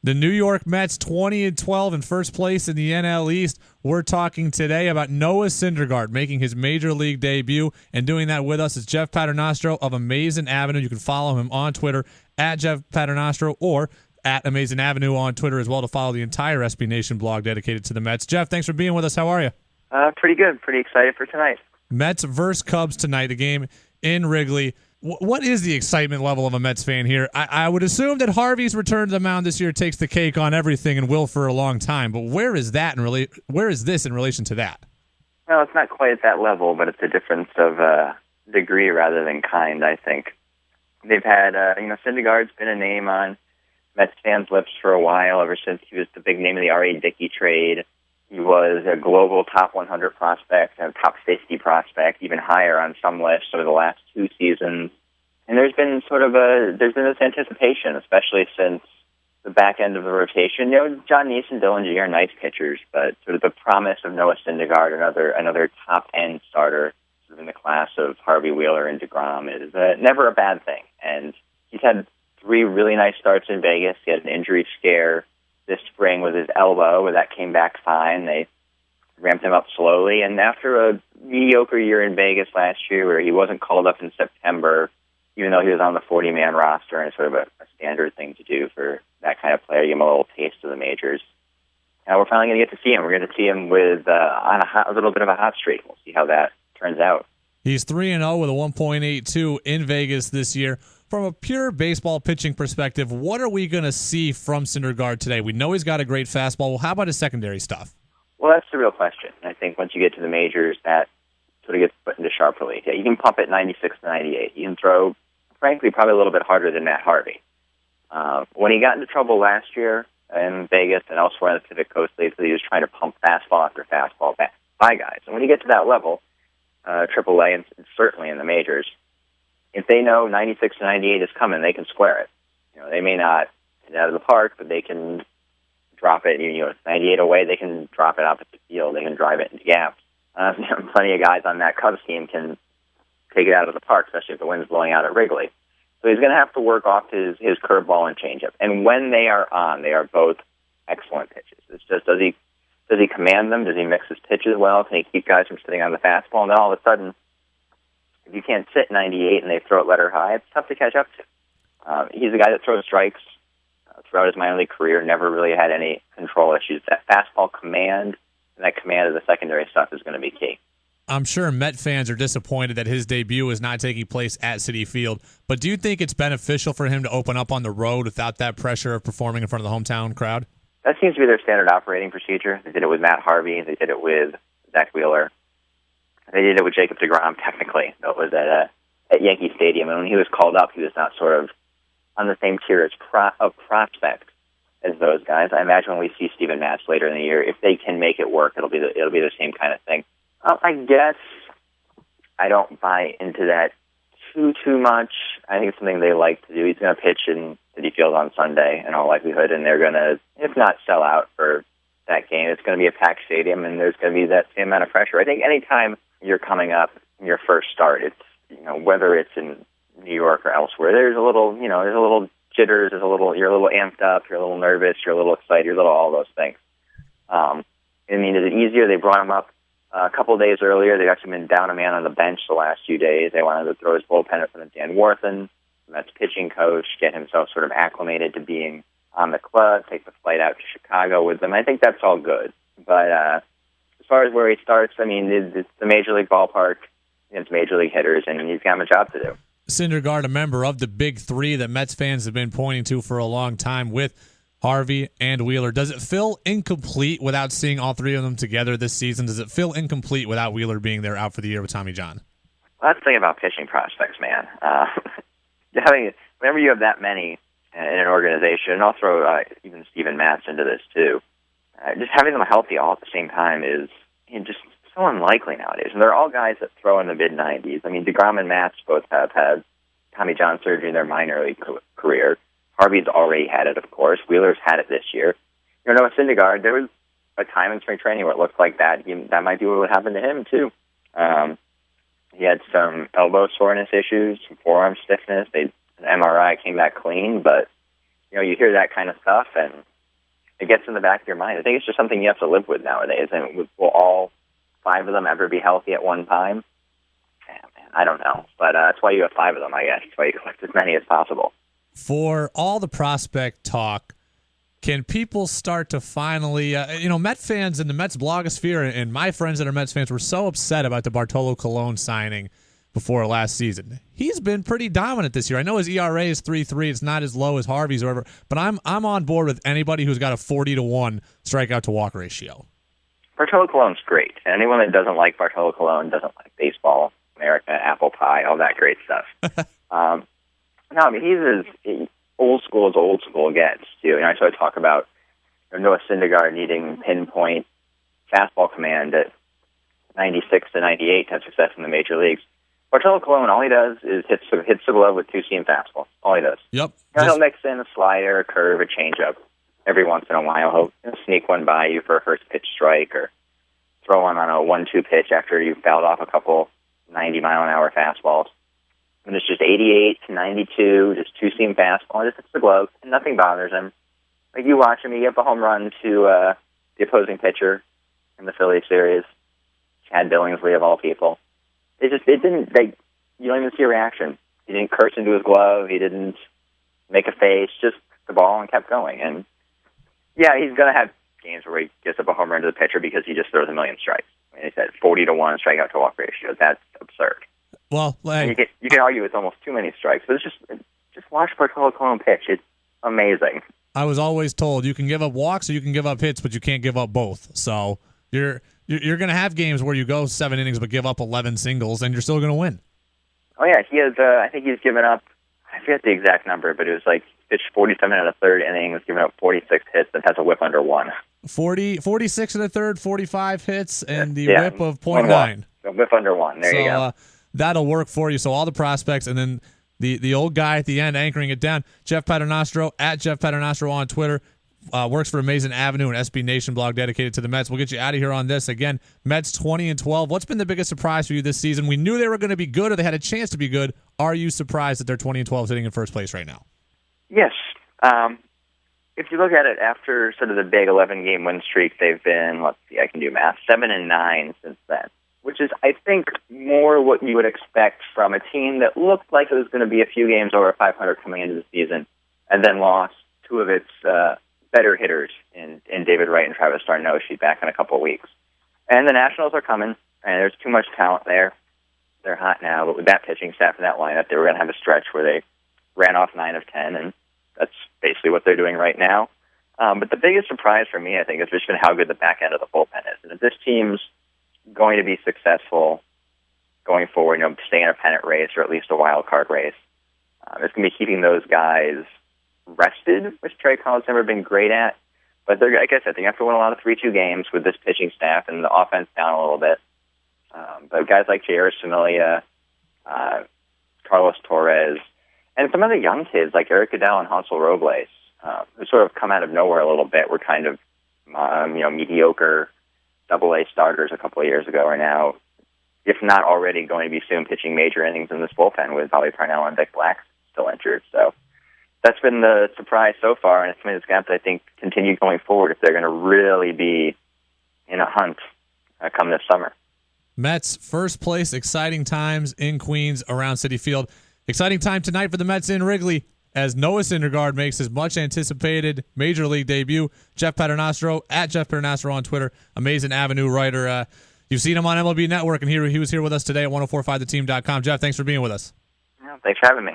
The New York Mets 20-12 in first place in the NL East. We're talking today about Noah Syndergaard making his major league debut, and doing that with us is Jeff Paternostro of Amazing Avenue. You can follow him on Twitter at Jeff Paternostro or at Amazing Avenue on Twitter as well to follow the entire SB Nation blog dedicated to the Mets. Jeff, thanks for being with us. How are you? Pretty good. Pretty excited for tonight. Mets versus Cubs tonight, the game in Wrigley. What is the excitement level of a Mets fan here? I would assume that Harvey's return to the mound this year takes the cake on everything and will for a long time. But where is this in relation to that? Well, it's not quite at that level, but it's a difference of degree rather than kind, I think. They've had, Syndergaard's been a name on Mets fans' lips for a while, ever since he was the big name of the R.A. Dickey trade. He was a global top 100 prospect, a top 50 prospect, even higher on some lists over the last 2 seasons. And there's been this anticipation, especially since the back end of the rotation. John Neeson, Dylan Gee are nice pitchers, but sort of the promise of Noah Syndergaard, another top-end starter sort of in the class of Harvey, Wheeler, and DeGrom, is never a bad thing. And he's had 3 really nice starts in Vegas. He had an injury scare this spring with his elbow, where that came back fine. They ramped him up slowly, and after a mediocre year in Vegas last year where he wasn't called up in September, even though he was on the 40-man roster, and it's sort of a standard thing to do for that kind of player, give him a little taste of the majors. Now we're finally going to get to see him. We're going to see him with on a little bit of a hot streak. We'll see how that turns out. He's 3-0 with a 1.82 in Vegas this year. From a pure baseball pitching perspective, what are we going to see from Syndergaard today? We know he's got a great fastball. Well, how about his secondary stuff? Well, that's the real question. I think once you get to the majors, that sort of gets put into sharp relief. Yeah, you can pump it 96 to 98. You can throw, frankly, probably a little bit harder than Matt Harvey. When he got into trouble last year in Vegas and elsewhere on the Pacific Coast, basically he was trying to pump fastball after fastball by guys. And when you get to that level, AAA and certainly in the majors, if they know 96 to 98 is coming, they can square it. They may not hit it out of the park, but they can drop it. 98 away, they can drop it opposite the field. They can drive it into gaps. Plenty of guys on that Cubs team can take it out of the park, especially if the wind's blowing out at Wrigley. So he's going to have to work off his curveball and changeup. And when they are on, they are both excellent pitches. It's just, does he command them? Does he mix his pitches well? Can he keep guys from sitting on the fastball? And then all of a sudden, if you can't sit 98 and they throw it letter high, it's tough to catch up to. He's a guy that throws strikes throughout his minor league career, never really had any control issues. That fastball command and that command of the secondary stuff is going to be key. I'm sure Met fans are disappointed that his debut is not taking place at Citi Field, but do you think it's beneficial for him to open up on the road without that pressure of performing in front of the hometown crowd? That seems to be their standard operating procedure. They did it with Matt Harvey. They did it with Zach Wheeler. They did it with Jacob DeGrom, technically. That was at Yankee Stadium. And when he was called up, he was not sort of on the same tier of prospect as those guys. I imagine when we see Steven Matz later in the year, if they can make it work, it'll be the same kind of thing. I guess I don't buy into that too much. I think it's something they like to do. He's going to pitch in Citi Field on Sunday in all likelihood, and they're going to, if not sell out for that game, it's going to be a packed stadium, and there's going to be that same amount of pressure. I think anytime you're coming up in your first start, it's, whether it's in New York or elsewhere, there's a little jitters, you're a little amped up, you're a little nervous, you're a little excited, you're a little all those things. Is it easier? They brought him up a couple of days earlier. They've actually been down a man on the bench the last few days. They wanted to throw his bullpen in front of Dan Warthen, Mets pitching coach, get himself sort of acclimated to being on the club, take the flight out to Chicago with them. I think that's all good. But as far as where he starts, it's the Major League ballpark against Major League hitters, and he's got a job to do. Syndergaard, a member of the Big Three that Mets fans have been pointing to for a long time with Harvey and Wheeler. Does it feel incomplete without seeing all three of them together this season? Does it feel incomplete without Wheeler being there out for the year with Tommy John? Well, that's the thing about pitching prospects, man. Whenever you have that many in an organization, and I'll throw even Steven Matz into this too, just having them healthy all at the same time is just so unlikely nowadays. And they're all guys that throw in the mid-90s. DeGrom and Matz both have had Tommy John surgery in their minor league career. Harvey's already had it, of course. Wheeler's had it this year. Noah Syndergaard, there was a time in spring training where it looked like that. That might be what would happen to him, too. He had some elbow soreness issues, some forearm stiffness. An MRI came back clean, but, you hear that kind of stuff, and it gets in the back of your mind. I think it's just something you have to live with nowadays. And will all 5 of them ever be healthy at one time? Man, I don't know. But that's why you have 5 of them, I guess. That's why you collect as many as possible. For all the prospect talk, can people start to finally, Met fans in the Mets blogosphere and my friends that are Mets fans were so upset about the Bartolo Colon signing before last season. He's been pretty dominant this year. I know his ERA is 3.3. It's not as low as Harvey's or whatever, but I'm on board with anybody who's got a 40-1 strikeout to walk ratio. Bartolo Colon's great. And anyone that doesn't like Bartolo Colon doesn't like baseball, America, apple pie, all that great stuff. No, I mean, he's as old school gets, too. I sort of talk about Noah Syndergaard needing pinpoint fastball command at 96 to 98 to have success in the major leagues. Bartolo Colon, all he does is hits the glove with 2-seam fastball. All he does. Yep. He'll mix in a slider, a curve, a changeup. Every once in a while, he'll sneak one by you for a first pitch strike or throw one on a 1-2 pitch after you've fouled off a couple 90-mile-an-hour fastballs. And it's just 88 to 92, just 2-seam fastball. Just hits the glove, and nothing bothers him. Like, you watch him, he gave a home run to the opposing pitcher in the Philly series, Chad Billingsley of all people. You don't even see a reaction. He didn't curse into his glove. He didn't make a face. Just the ball and kept going. And yeah, he's going to have games where he gets up a home run to the pitcher because he just throws a million strikes. I mean, he said 40-1 strikeout to walk ratio. That's absurd. Well, you can argue it's almost too many strikes, but it's just watch Bartolo Colon pitch. It's amazing. I was always told you can give up walks or you can give up hits, but you can't give up both. So you're going to have games where you go 7 innings but give up 11 singles, and you're still going to win. Oh, yeah. He has. I think he's given up, I forget the exact number, but it was like pitched 47 in the third inning, has given up 46 hits, and has a whip under 1. 46 in the third, 45 hits, and the whip of .9. A whip under 1. There you go. That'll work for you. So all the prospects, and then the old guy at the end anchoring it down, Jeff Paternostro, at Jeff Paternostro on Twitter. Works for Amazing Avenue, an SB Nation blog dedicated to the Mets. We'll get you out of here on this. Again, Mets 20-12. What's been the biggest surprise for you this season? We knew they were going to be good, or they had a chance to be good. Are you surprised that they're 20-12 sitting in first place right now? Yes. If you look at it after sort of the big 11-game win streak, they've been, let's see, I can do math, 7-9 since then, which is, I think, more what you would expect from a team that looked like it was going to be a few games over 500 coming into the season, and then lost 2 of its better hitters in David Wright and Travis d'Arnaud. She's back in a couple of weeks. And the Nationals are coming, and there's too much talent there. They're hot now, but with that pitching staff and that lineup, they were going to have a stretch where they ran off 9 of 10, and that's basically what they're doing right now. But the biggest surprise for me, I think, has just been how good the back end of the bullpen is. And if this team's going to be successful going forward, stay in a pennant race or at least a wild card race, it's going to be keeping those guys rested, which Trey Collins never been great at. But like I said, they have to win a lot of 3-2 games with this pitching staff and the offense down a little bit. But guys like Jairus Familia, Carlos Torres, and some of the young kids like Eric Goodell and Hansel Robles, who sort of come out of nowhere a little bit, were kind of mediocre Double-A starters a couple of years ago, are now, if not already, going to be soon pitching major innings in this bullpen with Bobby Parnell and Vic Black still injured. So that's been the surprise so far, and it's something that's going to have to, I think, continue going forward if they're going to really be in a hunt come this summer. Mets first place, exciting times in Queens around Citi Field. Exciting time tonight for the Mets in Wrigley as Noah Syndergaard makes his much-anticipated Major League debut. Jeff Paternostro, at Jeff Paternostro on Twitter, Amazing Avenue writer. You've seen him on MLB Network, and he was here with us today at 1045theteam.com. Jeff, thanks for being with us. Yeah, thanks for having me.